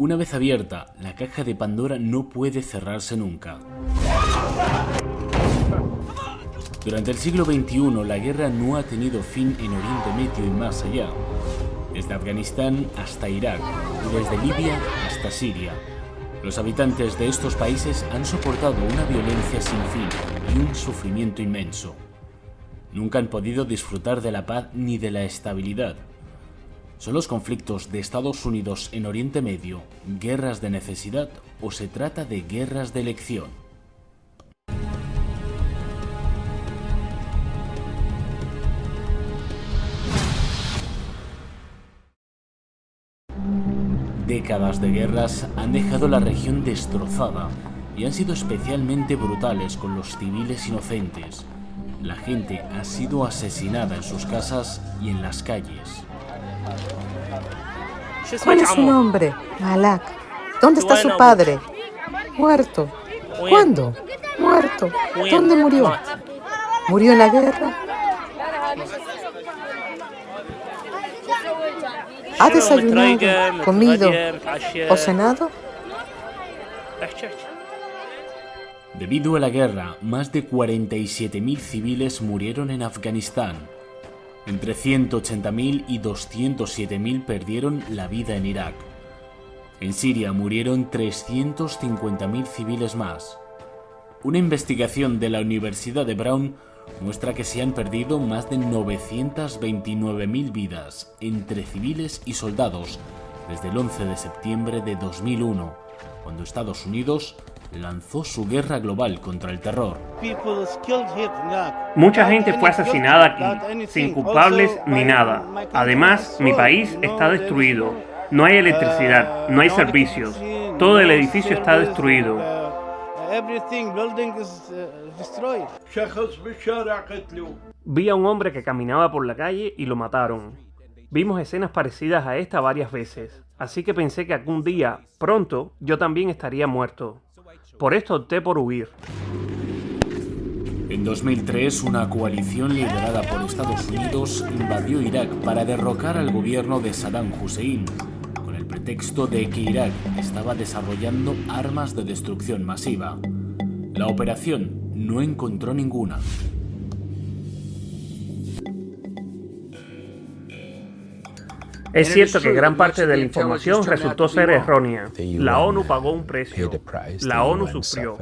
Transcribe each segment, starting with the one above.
Una vez abierta, la caja de Pandora no puede cerrarse nunca. Durante el siglo XXI, la guerra no ha tenido fin en Oriente Medio y más allá. Desde Afganistán hasta Irak y desde Libia hasta Siria. Los habitantes de estos países han soportado una violencia sin fin y un sufrimiento inmenso. Nunca han podido disfrutar de la paz ni de la estabilidad. ¿Son los conflictos de Estados Unidos en Oriente Medio guerras de necesidad o se trata de guerras de elección? Décadas de guerras han dejado la región destrozada y han sido especialmente brutales con los civiles inocentes. La gente ha sido asesinada en sus casas y en las calles. ¿Cuál es su nombre? Malak. ¿Dónde está su padre? Muerto. ¿Cuándo? Muerto. ¿Dónde murió? ¿Murió en la guerra? ¿Ha desayunado, comido o cenado? Debido a la guerra, más de 47.000 civiles murieron en Afganistán. Entre 180.000 y 207.000 perdieron la vida en Irak. En Siria murieron 350.000 civiles más. Una investigación de la Universidad de Brown muestra que se han perdido más de 929.000 vidas entre civiles y soldados desde el 11 de septiembre de 2001, cuando Estados Unidos lanzó su guerra global contra el terror. Mucha gente fue asesinada aquí, sin culpables ni nada. Además, mi país está destruido. No hay electricidad, no hay servicios. Todo el edificio está destruido. Vi a un hombre que caminaba por la calle y lo mataron. Vimos escenas parecidas a esta varias veces, así que pensé que algún día, pronto, yo también estaría muerto. Por esto opté por huir. En 2003, una coalición liderada por Estados Unidos invadió Irak para derrocar al gobierno de Saddam Hussein, con el pretexto de que Irak estaba desarrollando armas de destrucción masiva. La operación no encontró ninguna. Es cierto que gran parte de la información resultó ser errónea. La ONU pagó un precio. La ONU sufrió.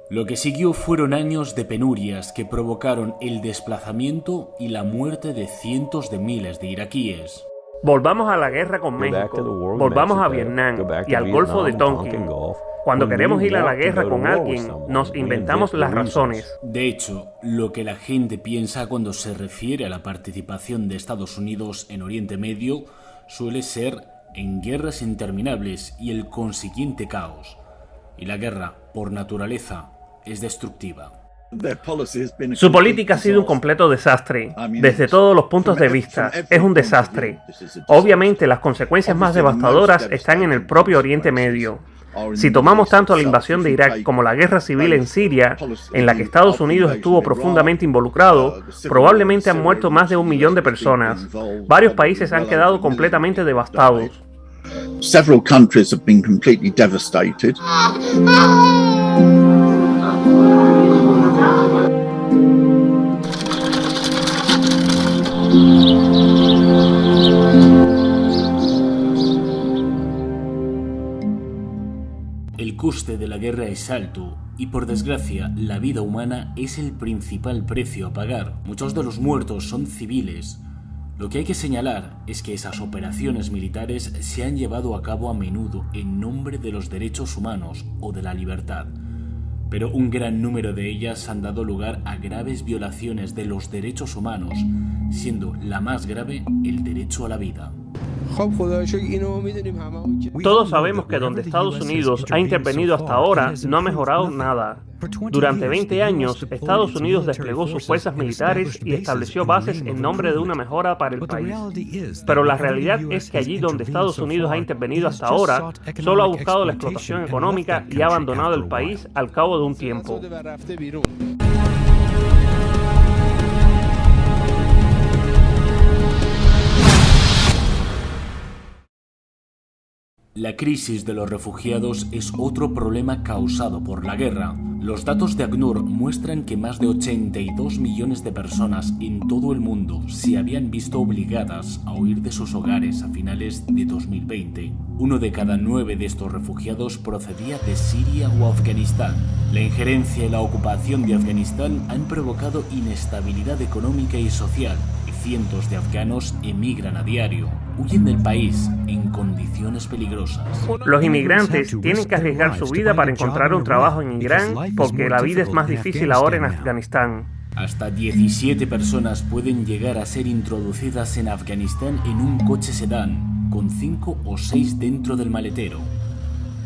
Lo que siguió fueron años de penurias que provocaron el desplazamiento y la muerte de cientos de miles de iraquíes. Volvamos a la guerra con México, volvamos a Vietnam y al Golfo de Tonkin. Cuando queremos ir a la guerra con alguien, nos inventamos las razones. De hecho, lo que la gente piensa cuando se refiere a la participación de Estados Unidos en Oriente Medio suele ser en guerras interminables y el consiguiente caos. Y la guerra, por naturaleza, es destructiva. Su política ha sido un completo desastre, desde todos los puntos de vista, es un desastre. Obviamente, las consecuencias más devastadoras están en el propio Oriente Medio. Si tomamos tanto la invasión de Irak como la guerra civil en Siria, en la que Estados Unidos estuvo profundamente involucrado, probablemente han muerto más de 1 millón de personas. Varios países han quedado completamente devastados. Several countries have been completely devastated. El coste de la guerra es alto y, por desgracia, la vida humana es el principal precio a pagar. Muchos de los muertos son civiles. Lo que hay que señalar es que esas operaciones militares se han llevado a cabo a menudo en nombre de los derechos humanos o de la libertad, pero un gran número de ellas han dado lugar a graves violaciones de los derechos humanos, siendo la más grave el derecho a la vida. Todos sabemos que donde Estados Unidos ha intervenido hasta ahora no ha mejorado nada. Durante 20 años, Estados Unidos desplegó sus fuerzas militares y estableció bases en nombre de una mejora para el país. Pero la realidad es que allí donde Estados Unidos ha intervenido hasta ahora, solo ha buscado la explotación económica y ha abandonado el país al cabo de un tiempo. La crisis de los refugiados es otro problema causado por la guerra. Los datos de ACNUR muestran que más de 82 millones de personas en todo el mundo se habían visto obligadas a huir de sus hogares a finales de 2020. 1 de cada 9 de estos refugiados procedía de Siria o Afganistán. La injerencia y la ocupación de Afganistán han provocado inestabilidad económica y social. Cientos de afganos emigran a diario, huyen del país en condiciones peligrosas. Los inmigrantes tienen que arriesgar su vida para encontrar un trabajo en Irán porque la vida es más difícil ahora en Afganistán. Hasta 17 personas pueden llegar a ser introducidas en Afganistán en un coche sedán, con 5 o 6 dentro del maletero.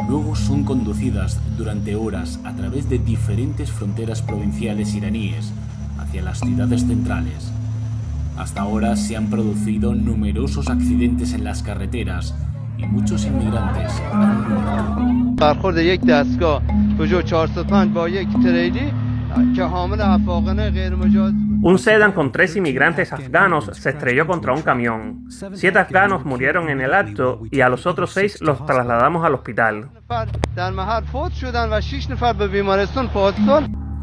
Luego son conducidas durante horas a través de diferentes fronteras provinciales iraníes hacia las ciudades centrales. Hasta ahora se han producido numerosos accidentes en las carreteras y muchos inmigrantes han muerto. Un sedán con 3 inmigrantes afganos se estrelló contra un camión. 7 afganos murieron en el acto y a los otros 6 los trasladamos al hospital.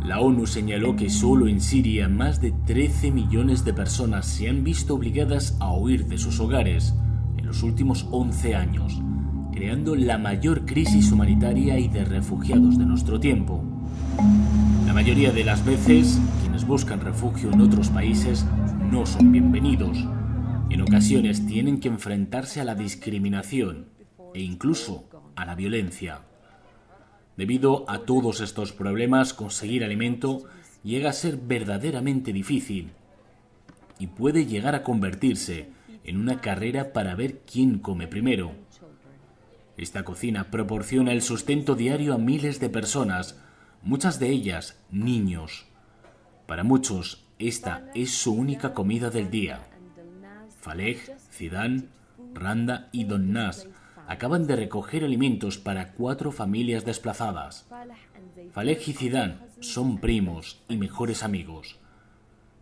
La ONU señaló que solo en Siria más de 13 millones de personas se han visto obligadas a huir de sus hogares en los últimos 11 años, creando la mayor crisis humanitaria y de refugiados de nuestro tiempo. La mayoría de las veces, quienes buscan refugio en otros países no son bienvenidos. En ocasiones tienen que enfrentarse a la discriminación e incluso a la violencia. Debido a todos estos problemas, conseguir alimento llega a ser verdaderamente difícil y puede llegar a convertirse en una carrera para ver quién come primero. Esta cocina proporciona el sustento diario a miles de personas, muchas de ellas niños. Para muchos, esta es su única comida del día. Faleh, Zidan, Randa y Donnas acaban de recoger alimentos para 4 familias desplazadas. Faleh y Zidan son primos y mejores amigos.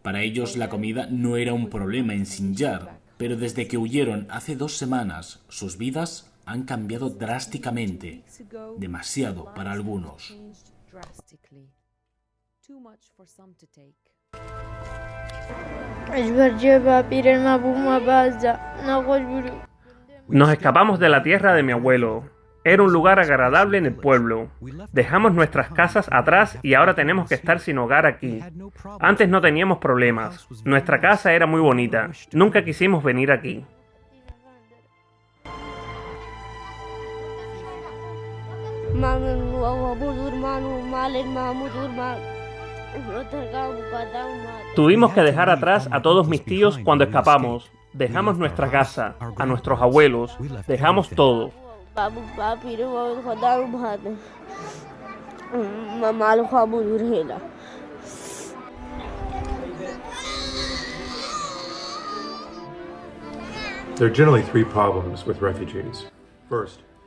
Para ellos la comida no era un problema en Sinjar, pero desde que huyeron hace 2 semanas, sus vidas han cambiado drásticamente, demasiado para algunos. Nos escapamos de la tierra de mi abuelo. Era un lugar agradable en el pueblo. Dejamos nuestras casas atrás y ahora tenemos que estar sin hogar aquí. Antes no teníamos problemas. Nuestra casa era muy bonita. Nunca quisimos venir aquí. Tuvimos que dejar atrás a todos mis tíos cuando escapamos. Dejamos nuestra casa, a nuestros abuelos, dejamos todo.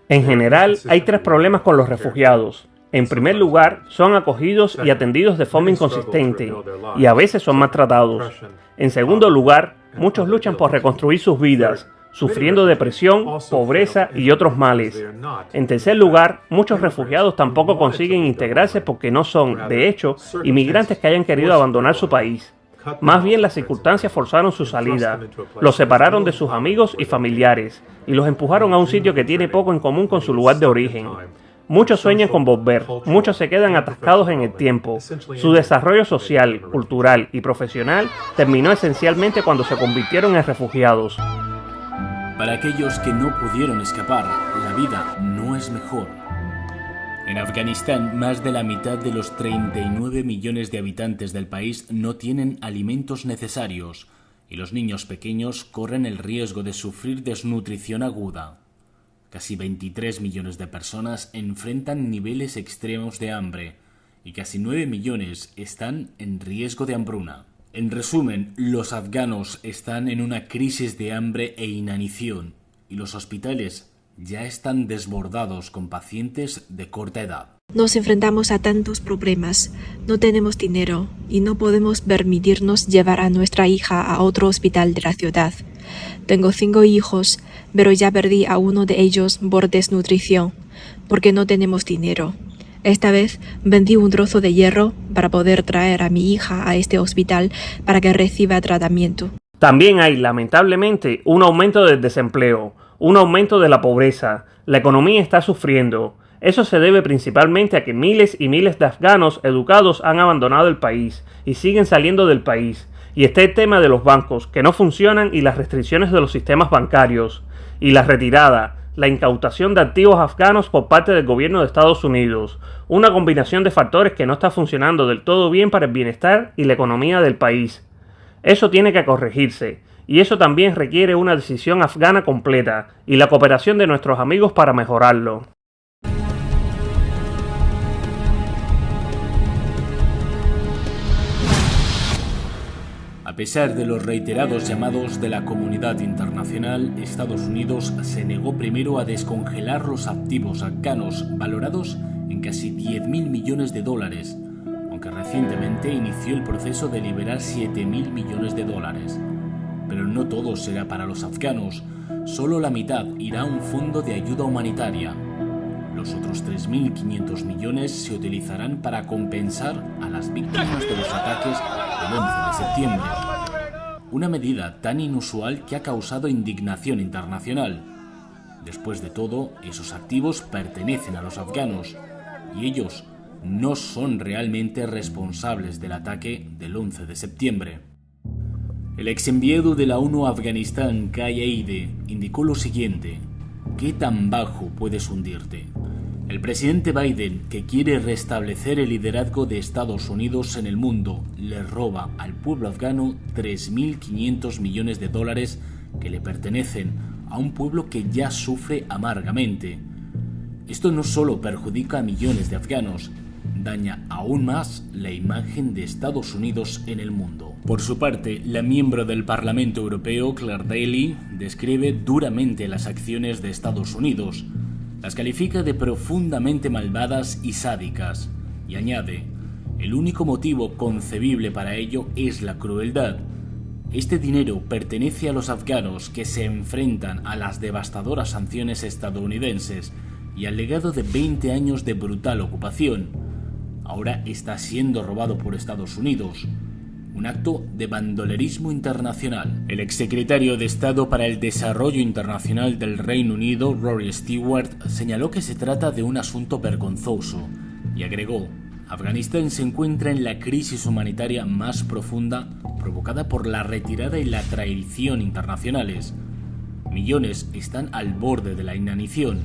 En general, hay 3 problemas con los refugiados. En primer lugar, son acogidos y atendidos de forma inconsistente, y a veces son maltratados. En segundo lugar, muchos luchan por reconstruir sus vidas, sufriendo depresión, pobreza y otros males. En tercer lugar, muchos refugiados tampoco consiguen integrarse porque no son, de hecho, inmigrantes que hayan querido abandonar su país. Más bien las circunstancias forzaron su salida, los separaron de sus amigos y familiares, y los empujaron a un sitio que tiene poco en común con su lugar de origen. Muchos sueñan con volver, muchos se quedan atascados en el tiempo. Su desarrollo social, cultural y profesional terminó esencialmente cuando se convirtieron en refugiados. Para aquellos que no pudieron escapar, la vida no es mejor. En Afganistán, más de la mitad de los 39 millones de habitantes del país no tienen alimentos necesarios y los niños pequeños corren el riesgo de sufrir desnutrición aguda. Casi 23 millones de personas enfrentan niveles extremos de hambre y casi 9 millones están en riesgo de hambruna. En resumen, los afganos están en una crisis de hambre e inanición y los hospitales ya están desbordados con pacientes de corta edad. Nos enfrentamos a tantos problemas, no tenemos dinero y no podemos permitirnos llevar a nuestra hija a otro hospital de la ciudad. Tengo 5 hijos, pero ya perdí a uno de ellos por desnutrición, porque no tenemos dinero. Esta vez vendí un trozo de hierro para poder traer a mi hija a este hospital para que reciba tratamiento. También hay, lamentablemente, un aumento del desempleo, un aumento de la pobreza. La economía está sufriendo. Eso se debe principalmente a que miles y miles de afganos educados han abandonado el país y siguen saliendo del país. Y está el tema de los bancos, que no funcionan, y las restricciones de los sistemas bancarios. Y la retirada, la incautación de activos afganos por parte del gobierno de Estados Unidos. Una combinación de factores que no está funcionando del todo bien para el bienestar y la economía del país. Eso tiene que corregirse, y eso también requiere una decisión afgana completa y la cooperación de nuestros amigos para mejorarlo. A pesar de los reiterados llamados de la comunidad internacional, Estados Unidos se negó primero a descongelar los activos afganos valorados en casi 10.000 millones de dólares, aunque recientemente inició el proceso de liberar 7.000 millones de dólares. Pero no todo será para los afganos, solo la mitad irá a un fondo de ayuda humanitaria. Los otros 3.500 millones se utilizarán para compensar a las víctimas de los ataques del 11 de septiembre. Una medida tan inusual que ha causado indignación internacional. Después de todo, esos activos pertenecen a los afganos y ellos no son realmente responsables del ataque del 11 de septiembre. El ex enviado de la ONU a Afganistán, Kai Eide, indicó lo siguiente: ¿qué tan bajo puedes hundirte? El presidente Biden, que quiere restablecer el liderazgo de Estados Unidos en el mundo, le roba al pueblo afgano 3.500 millones de dólares que le pertenecen a un pueblo que ya sufre amargamente. Esto no solo perjudica a millones de afganos, daña aún más la imagen de Estados Unidos en el mundo. Por su parte, la miembro del Parlamento Europeo, Claire Daly, describe duramente las acciones de Estados Unidos. Las califica de profundamente malvadas y sádicas, y añade: el único motivo concebible para ello es la crueldad. Este dinero pertenece a los afganos que se enfrentan a las devastadoras sanciones estadounidenses y al legado de 20 años de brutal ocupación. Ahora está siendo robado por Estados Unidos. Un acto de bandolerismo internacional. El exsecretario de Estado para el Desarrollo Internacional del Reino Unido, Rory Stewart, señaló que se trata de un asunto vergonzoso y agregó: Afganistán se encuentra en la crisis humanitaria más profunda provocada por la retirada y la traición internacionales. Millones están al borde de la inanición.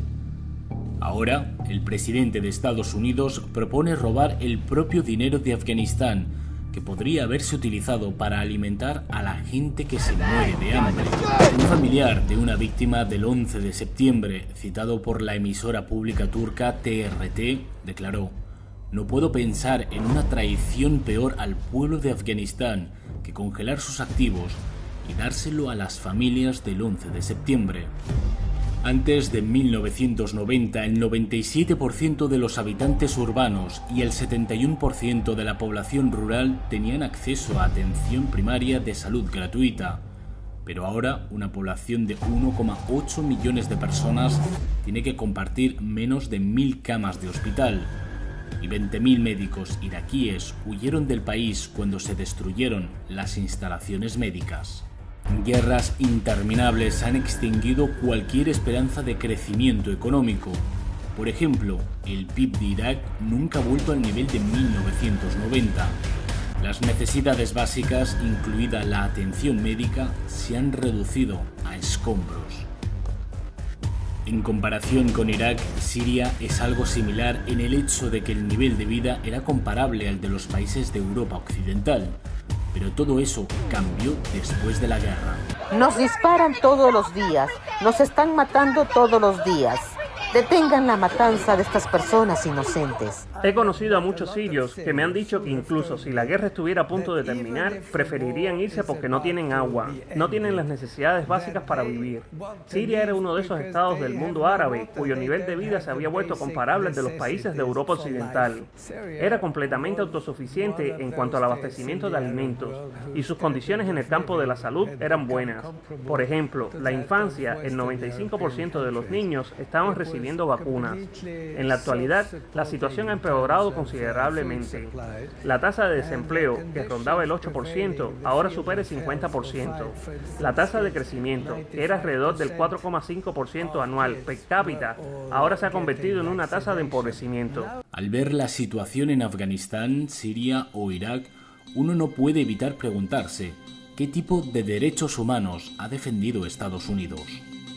Ahora, el presidente de Estados Unidos propone robar el propio dinero de Afganistán, que podría haberse utilizado para alimentar a la gente que se muere de hambre. Un familiar de una víctima del 11 de septiembre, citado por la emisora pública turca TRT, declaró: no puedo pensar en una traición peor al pueblo de Afganistán que congelar sus activos y dárselo a las familias del 11 de septiembre. Antes de 1990, el 97% de los habitantes urbanos y el 71% de la población rural tenían acceso a atención primaria de salud gratuita. Pero ahora, una población de 1,8 millones de personas tiene que compartir menos de 1.000 camas de hospital. Y 20.000 médicos iraquíes huyeron del país cuando se destruyeron las instalaciones médicas. Guerras interminables han extinguido cualquier esperanza de crecimiento económico. Por ejemplo, el PIB de Irak nunca ha vuelto al nivel de 1990. Las necesidades básicas, incluida la atención médica, se han reducido a escombros. En comparación con Irak, Siria es algo similar en el hecho de que el nivel de vida era comparable al de los países de Europa Occidental. Pero todo eso cambió después de la guerra. Nos disparan todos los días, nos están matando todos los días. Detengan la matanza de estas personas inocentes. He conocido a muchos sirios que me han dicho que incluso si la guerra estuviera a punto de terminar, preferirían irse porque no tienen agua, no tienen las necesidades básicas para vivir. Siria era uno de esos estados del mundo árabe cuyo nivel de vida se había vuelto comparable al de los países de Europa Occidental. Era completamente autosuficiente en cuanto al abastecimiento de alimentos y sus condiciones en el campo de la salud eran buenas. Por ejemplo, la infancia, el 95% de los niños estaban recibiendo vacunas. En la actualidad, la situación ha empeorado considerablemente. La tasa de desempleo, que rondaba el 8%, ahora supera el 50%. La tasa de crecimiento, que era alrededor del 4,5% anual per cápita, ahora se ha convertido en una tasa de empobrecimiento. Al ver la situación en Afganistán, Siria o Irak, uno no puede evitar preguntarse ¿qué tipo de derechos humanos ha defendido Estados Unidos?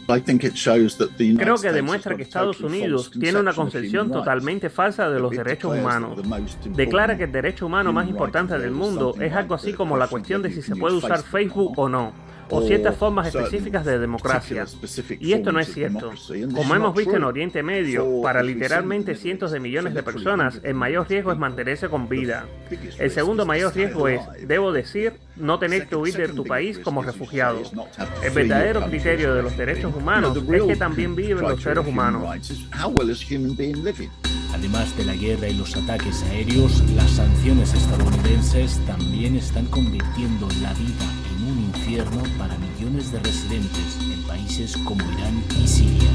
Creo que demuestra que Estados Unidos tiene una concepción totalmente falsa de los derechos humanos. Declara que el derecho humano más importante del mundo es algo así como la cuestión de si se puede usar Facebook o no, o ciertas formas específicas de democracia. Y esto no es cierto. Como hemos visto en Oriente Medio, para literalmente cientos de millones de personas, el mayor riesgo es mantenerse con vida. El segundo mayor riesgo es, debo decir, no tener que huir de tu país como refugiado. El verdadero criterio de los derechos humanos es que también viven los seres humanos. Además de la guerra y los ataques aéreos, las sanciones estadounidenses también están convirtiendo la vida en un infierno para millones de residentes en países como Irán y Siria.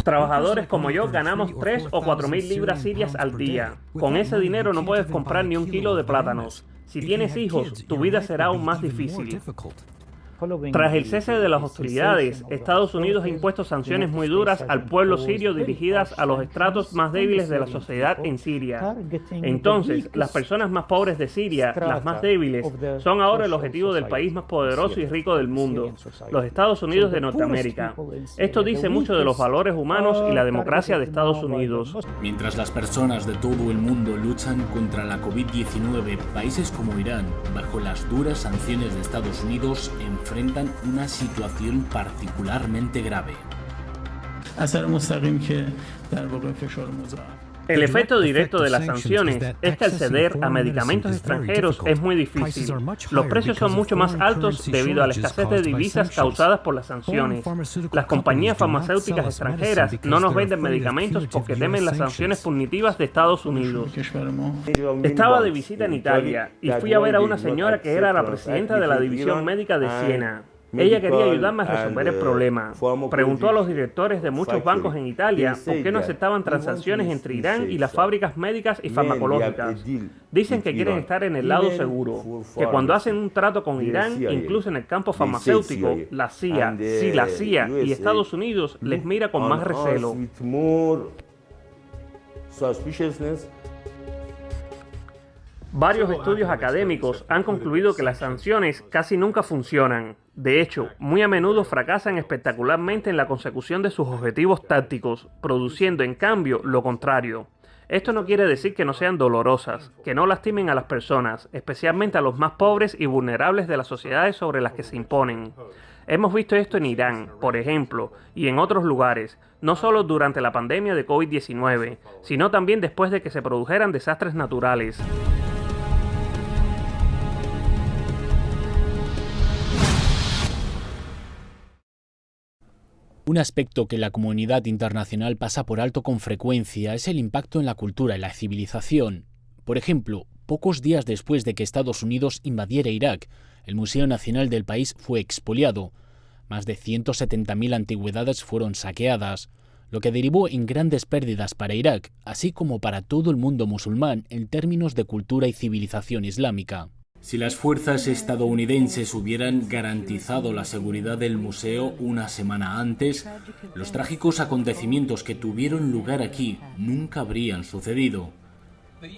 Trabajadores como yo ganamos 3 o 4 mil libras sirias al día. Con ese dinero no puedes comprar ni un kilo de plátanos. Si tienes hijos, tu vida será aún más difícil. Tras el cese de las hostilidades, Estados Unidos ha impuesto sanciones muy duras al pueblo sirio dirigidas a los estratos más débiles de la sociedad en Siria. Entonces, las personas más pobres de Siria, las más débiles, son ahora el objetivo del país más poderoso y rico del mundo, los Estados Unidos de Norteamérica. Esto dice mucho de los valores humanos y la democracia de Estados Unidos. Mientras las personas de todo el mundo luchan contra la COVID-19, países como Irán, bajo las duras sanciones de Estados Unidos, enfrentan una situación particularmente grave. El efecto directo de las sanciones es que al ceder a medicamentos extranjeros es muy difícil. Los precios son mucho más altos debido a la escasez de divisas causadas por las sanciones. Las compañías farmacéuticas extranjeras no nos venden medicamentos porque temen las sanciones punitivas de Estados Unidos. Estaba de visita en Italia y fui a ver a una señora que era la presidenta de la división médica de Siena. Ella quería ayudarme a resolver el problema. Preguntó a los directores de muchos bancos en Italia por qué no aceptaban transacciones entre Irán y las fábricas médicas y farmacológicas. Dicen que quieren estar en el lado seguro, que cuando hacen un trato con Irán, incluso en el campo farmacéutico, la CIA y Estados Unidos les mira con más recelo. Varios estudios académicos han concluido que las sanciones casi nunca funcionan. De hecho, muy a menudo fracasan espectacularmente en la consecución de sus objetivos tácticos, produciendo en cambio lo contrario. Esto no quiere decir que no sean dolorosas, que no lastimen a las personas, especialmente a los más pobres y vulnerables de las sociedades sobre las que se imponen. Hemos visto esto en Irán, por ejemplo, y en otros lugares, no solo durante la pandemia de COVID-19, sino también después de que se produjeran desastres naturales. Un aspecto que la comunidad internacional pasa por alto con frecuencia es el impacto en la cultura y la civilización. Por ejemplo, pocos días después de que Estados Unidos invadiera Irak, el Museo Nacional del país fue expoliado. Más de 170.000 antigüedades fueron saqueadas, lo que derivó en grandes pérdidas para Irak, así como para todo el mundo musulmán en términos de cultura y civilización islámica. Si las fuerzas estadounidenses hubieran garantizado la seguridad del museo una semana antes, los trágicos acontecimientos que tuvieron lugar aquí nunca habrían sucedido.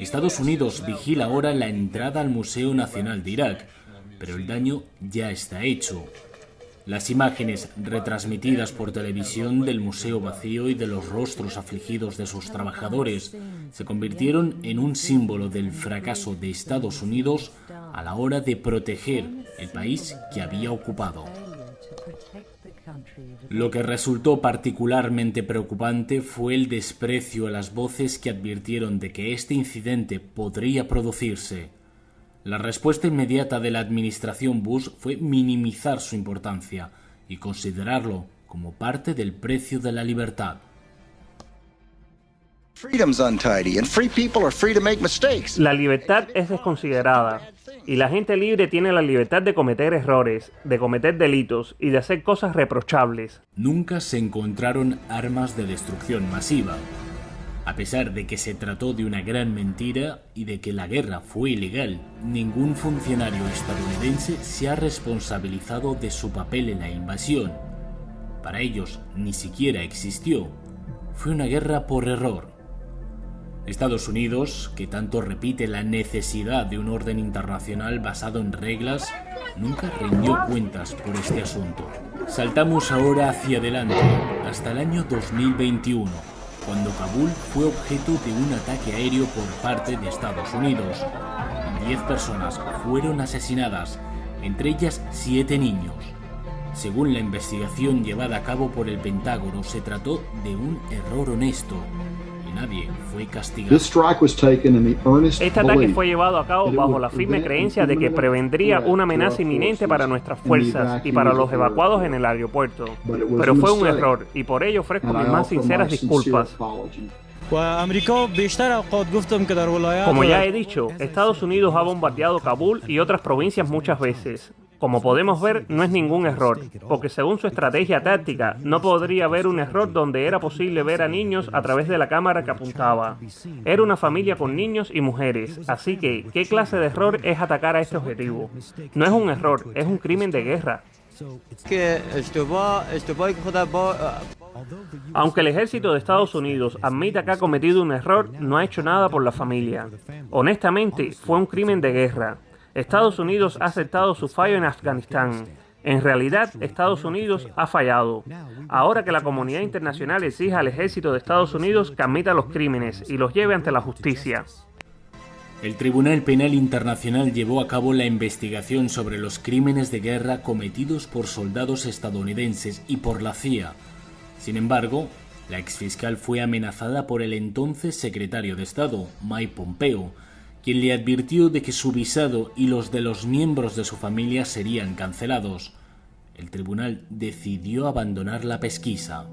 Estados Unidos vigila ahora la entrada al Museo Nacional de Irak, pero el daño ya está hecho. Las imágenes retransmitidas por televisión del museo vacío y de los rostros afligidos de sus trabajadores se convirtieron en un símbolo del fracaso de Estados Unidos a la hora de proteger el país que había ocupado. Lo que resultó particularmente preocupante fue el desprecio a las voces que advirtieron de que este incidente podría producirse. La respuesta inmediata de la administración Bush fue minimizar su importancia y considerarlo como parte del precio de la libertad. La libertad es desconsiderada y la gente libre tiene la libertad de cometer errores, de cometer delitos y de hacer cosas reprochables. Nunca se encontraron armas de destrucción masiva. A pesar de que se trató de una gran mentira y de que la guerra fue ilegal, ningún funcionario estadounidense se ha responsabilizado de su papel en la invasión. Para ellos ni siquiera existió. Fue una guerra por error. Estados Unidos, que tanto repite la necesidad de un orden internacional basado en reglas, nunca rindió cuentas por este asunto. Saltamos ahora hacia adelante, hasta el año 2021, cuando Kabul fue objeto de un ataque aéreo por parte de Estados Unidos. 10 personas fueron asesinadas, entre ellas 7 niños. Según la investigación llevada a cabo por el Pentágono, se trató de un error honesto. Nadie fue castigado. Este ataque fue llevado a cabo bajo la firme creencia de que prevendría una amenaza inminente para nuestras fuerzas y para los evacuados en el aeropuerto. Pero fue un error y por ello ofrezco mis más sinceras disculpas. Como ya he dicho, Estados Unidos ha bombardeado Kabul y otras provincias muchas veces. Como podemos ver, no es ningún error, porque según su estrategia táctica, no podría haber un error donde era posible ver a niños a través de la cámara que apuntaba. Era una familia con niños y mujeres, así que, ¿qué clase de error es atacar a este objetivo? No es un error, es un crimen de guerra. Aunque el ejército de Estados Unidos admita que ha cometido un error, no ha hecho nada por la familia. Honestamente, fue un crimen de guerra. Estados Unidos ha aceptado su fallo en Afganistán. En realidad, Estados Unidos ha fallado. Ahora que la comunidad internacional exige al ejército de Estados Unidos que admita los crímenes y los lleve ante la justicia. El Tribunal Penal Internacional llevó a cabo la investigación sobre los crímenes de guerra cometidos por soldados estadounidenses y por la CIA. Sin embargo, la exfiscal fue amenazada por el entonces secretario de Estado, Mike Pompeo, quien le advirtió de que su visado y los de los miembros de su familia serían cancelados. El tribunal decidió abandonar la pesquisa.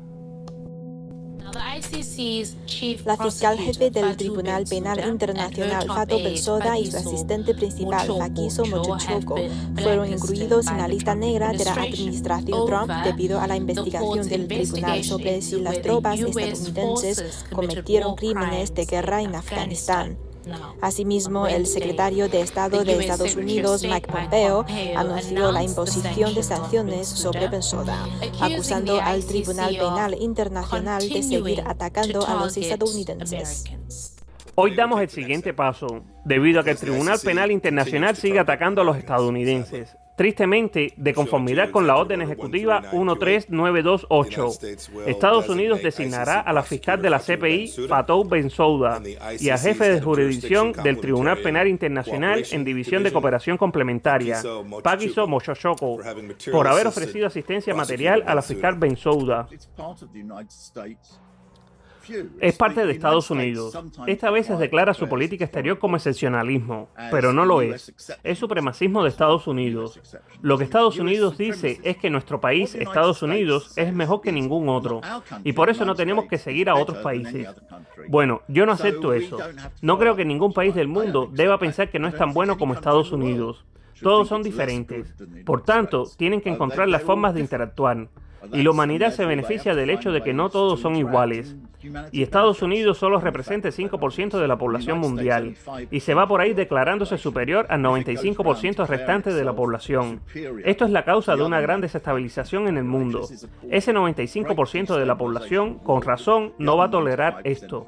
La fiscal jefe del Tribunal Penal Internacional, Fatou Bensouda, y su asistente principal, Faquizo Mochochoco, fueron incluidos en la lista negra de la administración Trump debido a la investigación del tribunal sobre si las tropas estadounidenses cometieron crímenes de guerra en Afganistán. Asimismo, el secretario de Estado de Estados Unidos, Mike Pompeo, anunció la imposición de sanciones sobre Bensouda, acusando al Tribunal Penal Internacional de seguir atacando a los estadounidenses. Hoy damos el siguiente paso, debido a que el Tribunal Penal Internacional sigue atacando a los estadounidenses. Tristemente, de conformidad con la orden ejecutiva 13928, Estados Unidos designará a la fiscal de la CPI, Fatou Bensouda, y al jefe de jurisdicción del Tribunal Penal Internacional en División de Cooperación Complementaria, Faquizo Mochochoco, por haber ofrecido asistencia material a la fiscal Bensouda. Es parte de Estados Unidos. Esta vez se declara su política exterior como excepcionalismo, pero no lo es. Es supremacismo de Estados Unidos. Lo que Estados Unidos dice es que nuestro país, Estados Unidos, es mejor que ningún otro, y por eso no tenemos que seguir a otros países. Bueno, yo no acepto eso. No creo que ningún país del mundo deba pensar que no es tan bueno como Estados Unidos. Todos son diferentes. Por tanto, tienen que encontrar las formas de interactuar. Y la humanidad se beneficia del hecho de que no todos son iguales. Y Estados Unidos solo representa el 5% de la población mundial, y se va por ahí declarándose superior al 95% restante de la población. Esto es la causa de una gran desestabilización en el mundo. Ese 95% de la población, con razón, no va a tolerar esto.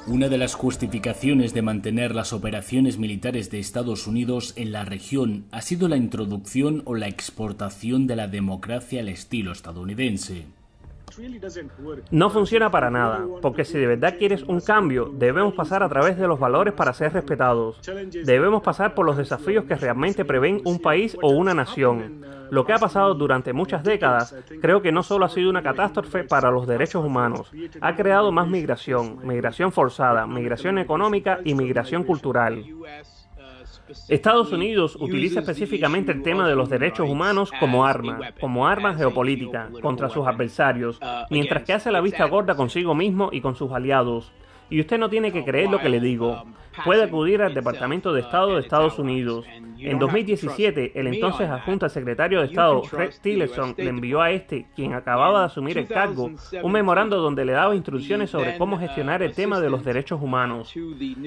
Una de las justificaciones de mantener las operaciones militares de Estados Unidos en la región ha sido la introducción o la exportación de la democracia al estilo estadounidense. No funciona para nada, porque si de verdad quieres un cambio, debemos pasar a través de los valores para ser respetados. Debemos pasar por los desafíos que realmente prevén un país o una nación. Lo que ha pasado durante muchas décadas, creo que no solo ha sido una catástrofe para los derechos humanos, ha creado más migración, migración forzada, migración económica y migración cultural. Estados Unidos utiliza específicamente el tema de los derechos humanos como arma geopolítica contra sus adversarios, mientras que hace la vista gorda consigo mismo y con sus aliados. Y usted no tiene que creer lo que le digo. Puede acudir al Departamento de Estado de Estados Unidos. En 2017, el entonces adjunto al secretario de Estado, Rex Tillerson, le envió a quien acababa de asumir el cargo, un memorando donde le daba instrucciones sobre cómo gestionar el tema de los derechos humanos.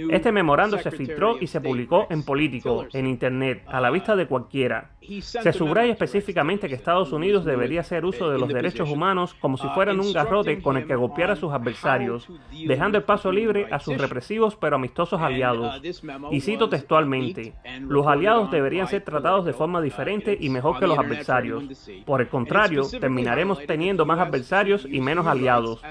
Este memorando se filtró y se publicó en Politico, en Internet, a la vista de cualquiera. Se subraya específicamente que Estados Unidos debería hacer uso de los derechos humanos como si fueran un garrote con el que golpear a sus adversarios, dejando el paso libre a sus represivos pero amistosos aliados. Y cito textualmente: los aliados deberían ser tratados de forma diferente y mejor que los adversarios. Por el contrario, terminaremos teniendo más adversarios y menos aliados.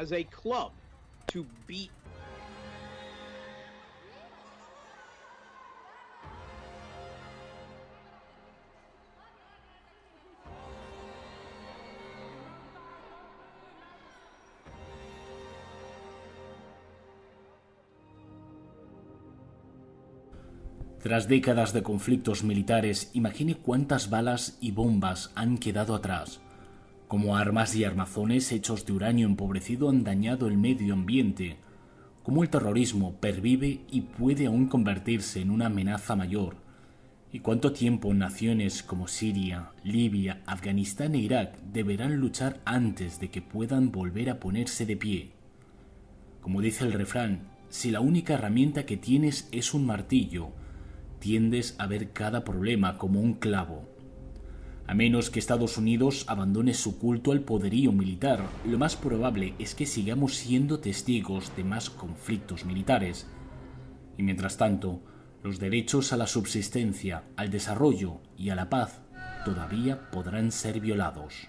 Tras décadas de conflictos militares, imagine cuántas balas y bombas han quedado atrás. Cómo armas y armazones hechos de uranio empobrecido han dañado el medio ambiente. Cómo el terrorismo pervive y puede aún convertirse en una amenaza mayor. Y cuánto tiempo naciones como Siria, Libia, Afganistán e Irak deberán luchar antes de que puedan volver a ponerse de pie. Como dice el refrán, si la única herramienta que tienes es un martillo, tiendes a ver cada problema como un clavo. A menos que Estados Unidos abandone su culto al poderío militar, lo más probable es que sigamos siendo testigos de más conflictos militares. Y mientras tanto, los derechos a la subsistencia, al desarrollo y a la paz todavía podrán ser violados.